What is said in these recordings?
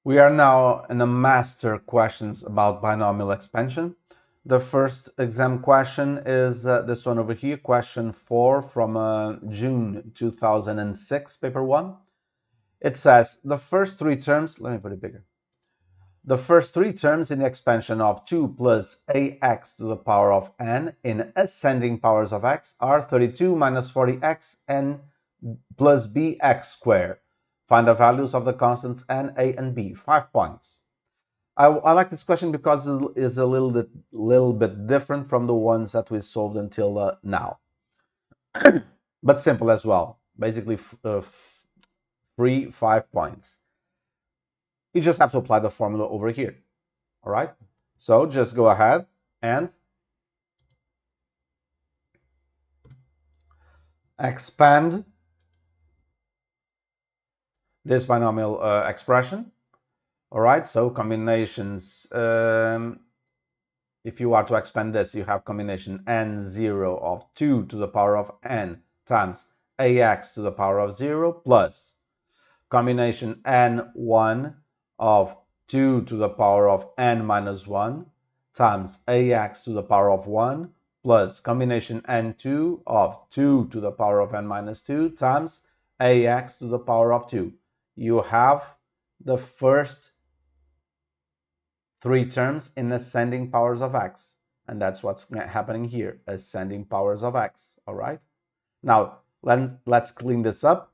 We are now in the master questions about binomial expansion. The first exam question is this one over here, question 4 from June 2006, paper 1. It says the first three terms, let me put it bigger. The first three terms in the expansion of 2 plus ax to the power of n in ascending powers of x are 32 minus 40x and plus bx squared. Find the values of the constants n, a, and b. 5 points. I like this question because it is a little bit different from the ones that we solved until now. But simple as well. Basically, free 5 points. You just have to apply the formula over here. All right? So just go ahead and expand this binomial expression. All right, so combinations, if you are to expand this, you have combination n0 of 2 to the power of n times ax to the power of 0 plus combination n1 of 2 to the power of n minus 1 times ax to the power of 1 plus combination n2 of 2 to the power of n minus 2 times ax to the power of 2. You have the first three terms in ascending powers of x, and that's what's happening here, ascending powers of x. All right, now let's clean this up.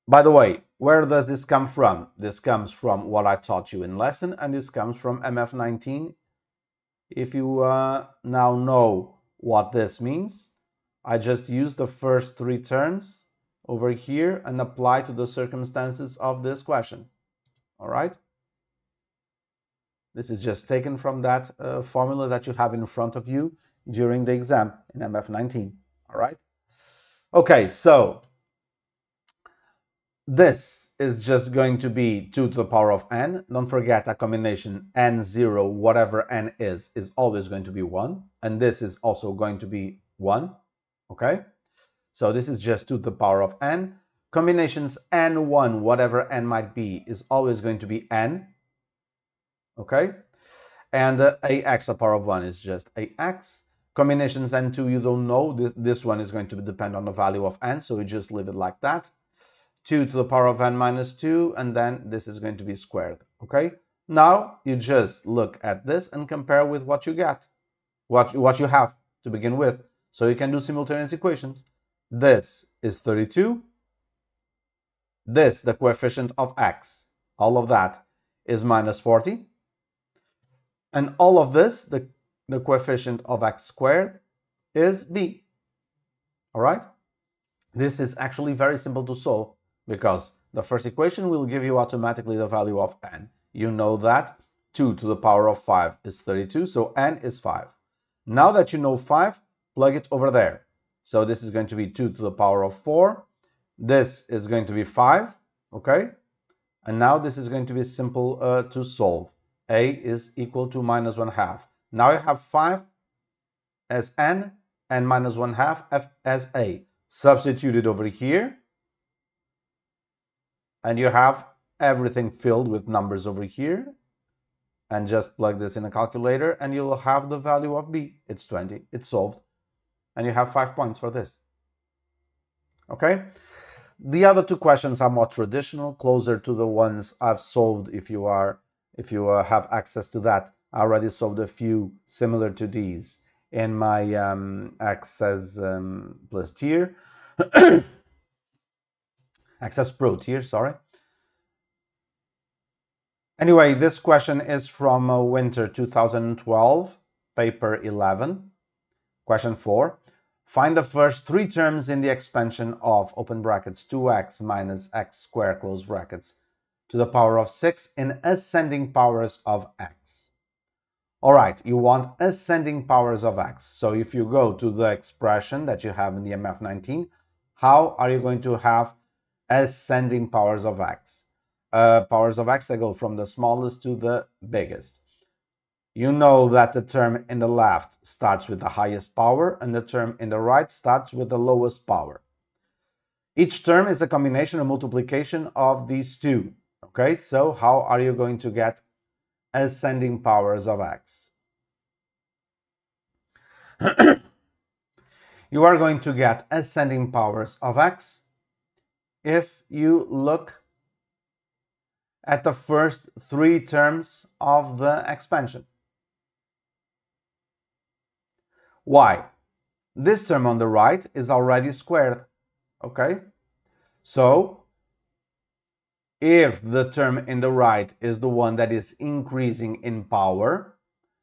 By the way, where does this come from? This comes from what I taught you in lesson, and this comes from MF19. If you now know what this means, I just use the first three terms over here and apply to the circumstances of this question. All right, this is just taken from that formula that you have in front of you during the exam in MF19. All right. Okay, so this is just going to be 2 to the power of n. Don't forget a combination n0, whatever n is always going to be 1. And this is also going to be 1. Okay, so this is just 2 to the power of n. Combinations n1, whatever n might be, is always going to be n. Okay, and ax to the power of 1 is just ax. Combinations n2 you don't know. This one is going to depend on the value of n, so we just leave it like that. 2 to the power of n minus 2, and then this is going to be squared. Okay, now you just look at this and compare with what you get, what you have to begin with, so you can do simultaneous equations. This is 32. This, the coefficient of x, all of that is minus 40. And all of this, the coefficient of x squared, is b. All right? This is actually very simple to solve because the first equation will give you automatically the value of n. You know that 2 to the power of 5 is 32, so n is 5. Now that you know 5, plug it over there. So this is going to be 2 to the power of 4. This is going to be 5, okay? And now this is going to be simple to solve. A is equal to minus 1/2. Now you have 5 as n and minus 1/2 as a. Substitute it over here. And you have everything filled with numbers over here. And just plug this in a calculator and you'll have the value of b. It's 20. It's solved. And you have 5 points for this. Okay? The other two questions are more traditional, closer to the ones I've solved if you have access to that. I already solved a few similar to these in my Access Plus tier. Access Pro tier, sorry. Anyway, this question is from winter 2012, paper 11. Question 4. Find the first three terms in the expansion of, open brackets, 2x minus x squared, close brackets, to the power of 6 in ascending powers of x. All right, you want ascending powers of x. So if you go to the expression that you have in the MF19, how are you going to have ascending powers of x? Powers of x that go from the smallest to the biggest. You know that the term in the left starts with the highest power and the term in the right starts with the lowest power. Each term is a combination or multiplication of these two. Okay, so how are you going to get ascending powers of x? You are going to get ascending powers of x if you look at the first three terms of the expansion. Why? This term on the right is already squared, okay? So, if the term in the right is the one that is increasing in power,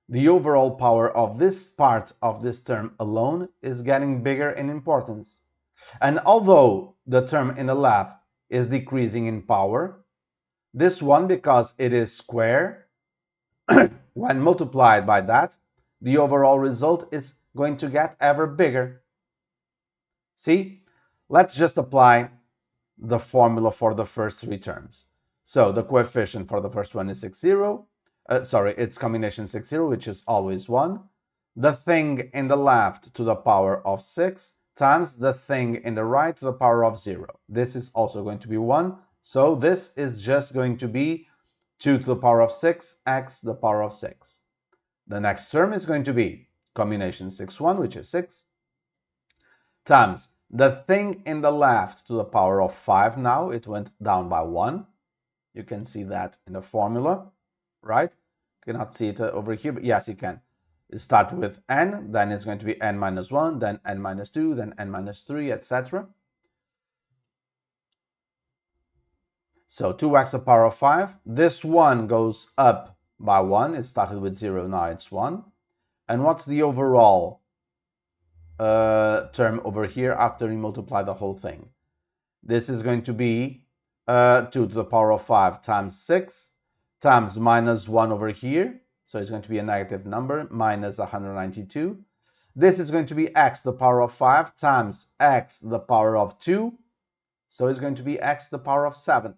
the overall power of this part of this term alone is getting bigger in importance. And although the term in the left is decreasing in power, this one, because it is square, when multiplied by that, the overall result is going to get ever bigger. See, let's just apply the formula for the first three terms. So the coefficient for the first one is 6, 0. It's combination 6, 0, which is always 1. The thing in the left to the power of 6 times the thing in the right to the power of 0. This is also going to be 1. So this is just going to be 2 to the power of 6, x to the power of 6. The next term is going to be combination 6, 1, which is 6, times the thing in the left to the power of 5. Now it went down by 1. You can see that in the formula, right? You cannot see it over here, but yes, you can. You start with n, then it's going to be n minus 1, then n minus 2, then n minus 3, etc. So 2x to the power of 5. This 1 goes up by 1. It started with 0, now it's 1. And what's the overall term over here after you multiply the whole thing? This is going to be 2 to the power of 5 times 6 times minus 1 over here. So it's going to be a negative number, minus 192. This is going to be x to the power of 5 times x to the power of 2. So it's going to be x to the power of 7.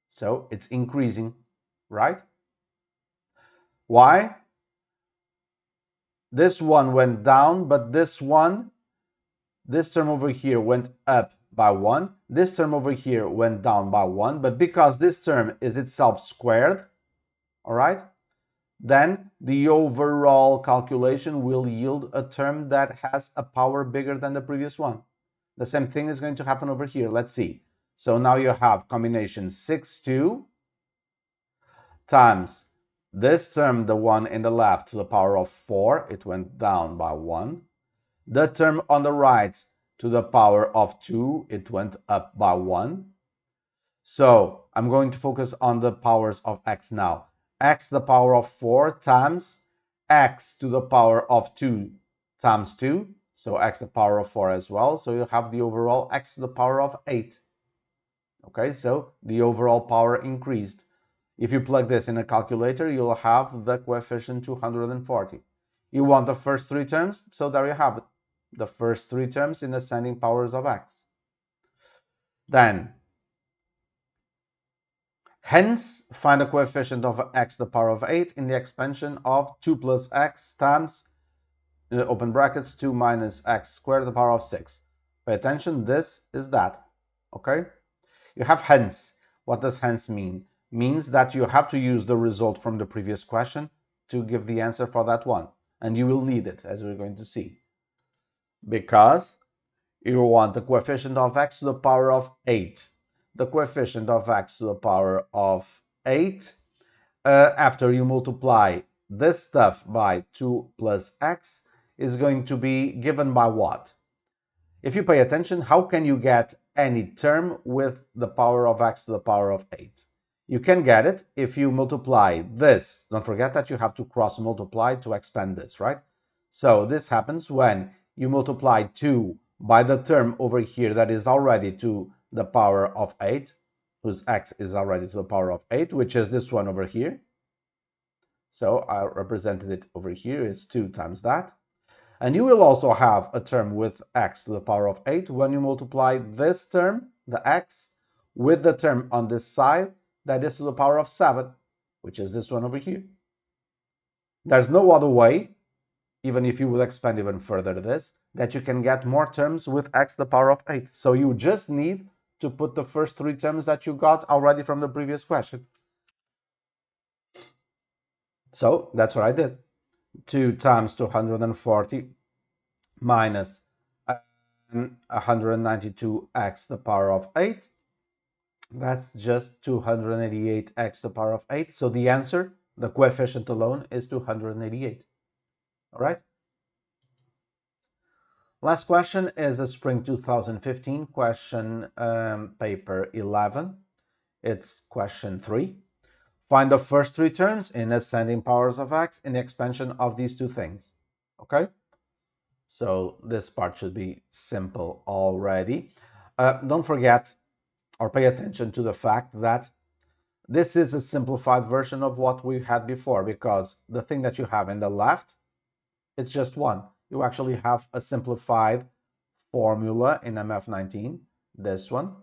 So it's increasing, right? Why? This one went down, but this term over here went up by 1. This term over here went down by 1. But because this term is itself squared, all right, then the overall calculation will yield a term that has a power bigger than the previous one. The same thing is going to happen over here. Let's see. So now you have combination 6, 2 times this term, the one in the left, to the power of 4. It went down by 1. The term on the right to the power of 2, it went up by 1. So I'm going to focus on the powers of x now. X to the power of 4 times x to the power of 2 times 2. So x to the power of 4 as well. So you have the overall x to the power of 8. Okay, so the overall power increased. If you plug this in a calculator, you'll have the coefficient 240. You want the first three terms, so there you have it. The first three terms in ascending powers of x. Then, hence, find the coefficient of x to the power of 8 in the expansion of 2 plus x times, open brackets, 2 minus x squared to the power of 6. Pay attention, this is that, okay? You have hence. What does hence mean? Means that you have to use the result from the previous question to give the answer for that one. And you will need it, as we're going to see. Because you want the coefficient of x to the power of 8. The coefficient of x to the power of 8, after you multiply this stuff by 2 plus x, is going to be given by what? If you pay attention, how can you get any term with the power of x to the power of 8? You can get it if you multiply this. Don't forget that you have to cross multiply to expand this, right? So this happens when you multiply 2 by the term over here that is already to the power of 8, whose x is already to the power of 8, which is this one over here. So I represented it over here is 2 times that. And you will also have a term with x to the power of 8 when you multiply this term, the x, with the term on this side that is to the power of 7, which is this one over here. There's no other way, even if you will expand even further this, that you can get more terms with x to the power of 8. So you just need to put the first three terms that you got already from the previous question. So that's what I did. 2 times 240 minus 192x to the power of 8. That's just 288x to the power of 8. So the answer, the coefficient alone, is 288. All right? Last question is a spring 2015 question, paper 11. It's question 3. Find the first three terms in ascending powers of x in the expansion of these two things. Okay? So this part should be simple already. Don't forget or pay attention to the fact that this is a simplified version of what we had before, because the thing that you have in the left, it's just one. You actually have a simplified formula in MF19, this one.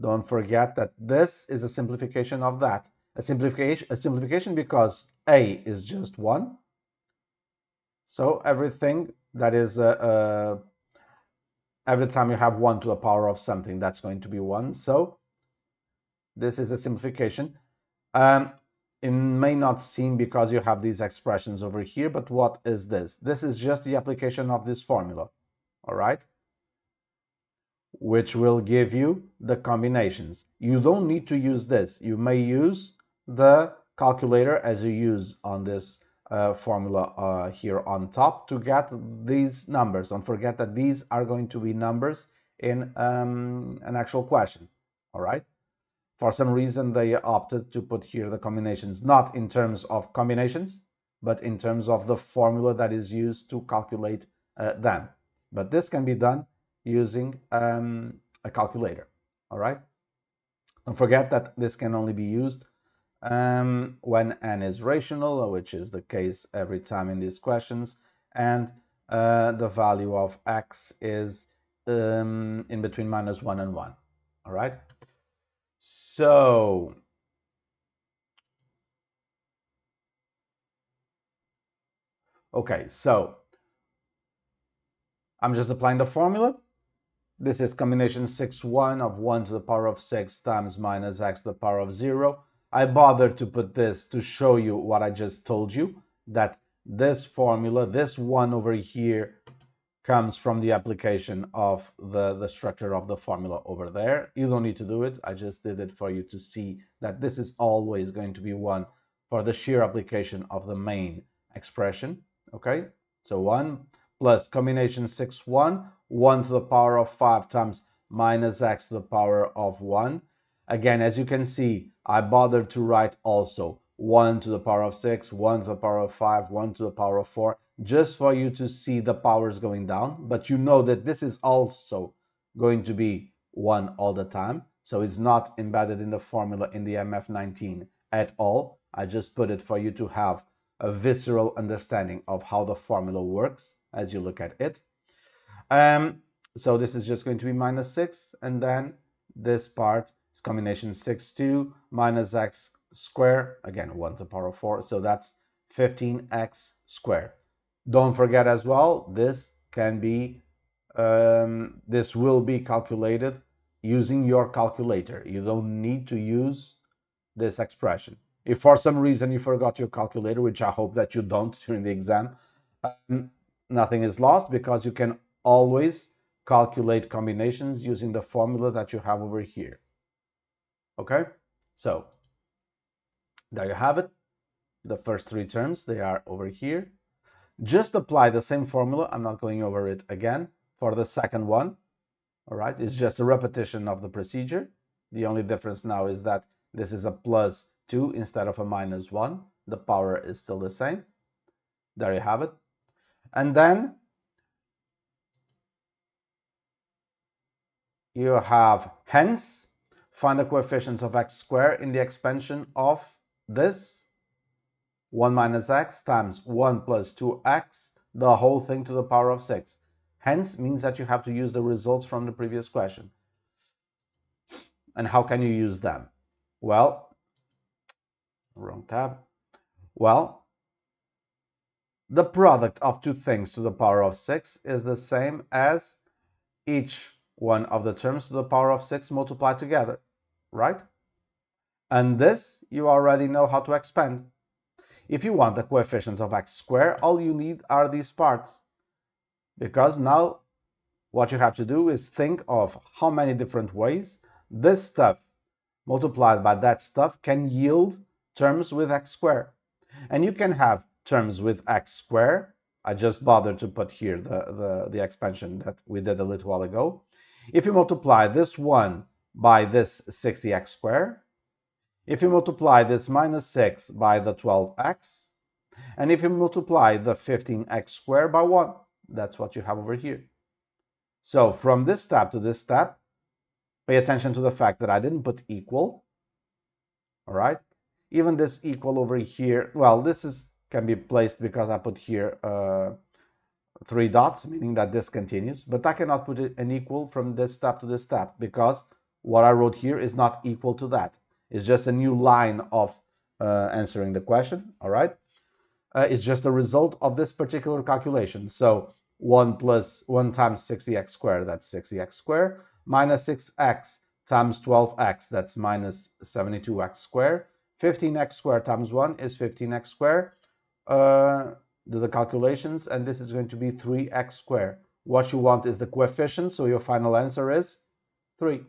Don't forget that this is a simplification of that. A simplification because A is just 1. So everything that is, every time you have 1 to the power of something, that's going to be 1. So this is a simplification. It may not seem because you have these expressions over here, but what is this? This is just the application of this formula, all right? Which will give you the combinations. You don't need to use this. You may use the calculator as you use on this formula here on top to get these numbers. Don't forget that these are going to be numbers in an actual question, all right? For some reason, they opted to put here the combinations, not in terms of combinations, but in terms of the formula that is used to calculate them. But this can be done using a calculator, all right? Don't forget that this can only be used when n is rational, which is the case every time in these questions, and the value of x is in between -1 and 1, all right? So, okay, so I'm just applying the formula. This is combination 6, 1 of 1 to the power of 6 times minus x to the power of 0. I bothered to put this to show you what I just told you, that this formula, this 1 over here, comes from the application of the structure of the formula over there. You don't need to do it. I just did it for you to see that this is always going to be 1 for the sheer application of the main expression. Okay, so 1 plus combination 6, 1, 1 to the power of 5 times minus x to the power of 1. Again, as you can see, I bothered to write also 1 to the power of 6, 1 to the power of 5, 1 to the power of 4, just for you to see the powers going down. But you know that this is also going to be 1 all the time. So it's not embedded in the formula in the MF19 at all. I just put it for you to have a visceral understanding of how the formula works as you look at it. So this is just going to be minus 6, and then this part is combination 6, 2 minus x squared, again 1 to the power of 4, so that's 15x squared. Don't forget as well, this can be, this will be calculated using your calculator. You don't need to use this expression. If for some reason you forgot your calculator, which I hope that you don't during the exam, nothing is lost, because you can always calculate combinations using the formula that you have over here. Okay, so there you have it. The first three terms, they are over here. Just apply the same formula. I'm not going over it again for the second one. All right, it's just a repetition of the procedure. The only difference now is that this is a plus 2 instead of a minus 1. The power is still the same. There you have it. And then you have hence find the coefficients of x squared in the expansion of this 1 minus x times 1 plus 2x, the whole thing to the power of 6. Hence means that you have to use the results from the previous question. And how can you use them? Well, wrong tab. Well, the product of two things to the power of 6 is the same as each one of the terms to the power of 6 multiplied together, right? And this you already know how to expand. If you want the coefficient of x squared, all you need are these parts. Because now what you have to do is think of how many different ways this stuff multiplied by that stuff can yield terms with x squared. And you can have terms with x squared. I just bothered to put here the expansion that we did a little while ago. If you multiply this one by this 60x squared, if you multiply this minus 6 by the 12x, and if you multiply the 15x squared by 1, that's what you have over here. So from this step to this step, pay attention to the fact that I didn't put equal, all right? Even this equal over here, well, this can be placed because I put here 3 dots, meaning that this continues, but I cannot put an equal from this step to this step because what I wrote here is not equal to that. It's just a new line of answering the question, all right? It's just a result of this particular calculation. So 1 times 60x squared, that's 60x squared, minus 6x times 12x, that's minus 72x squared. 15x squared times 1 is 15x squared. Do the calculations, and this is going to be 3x squared. What you want is the coefficient, so your final answer is 3.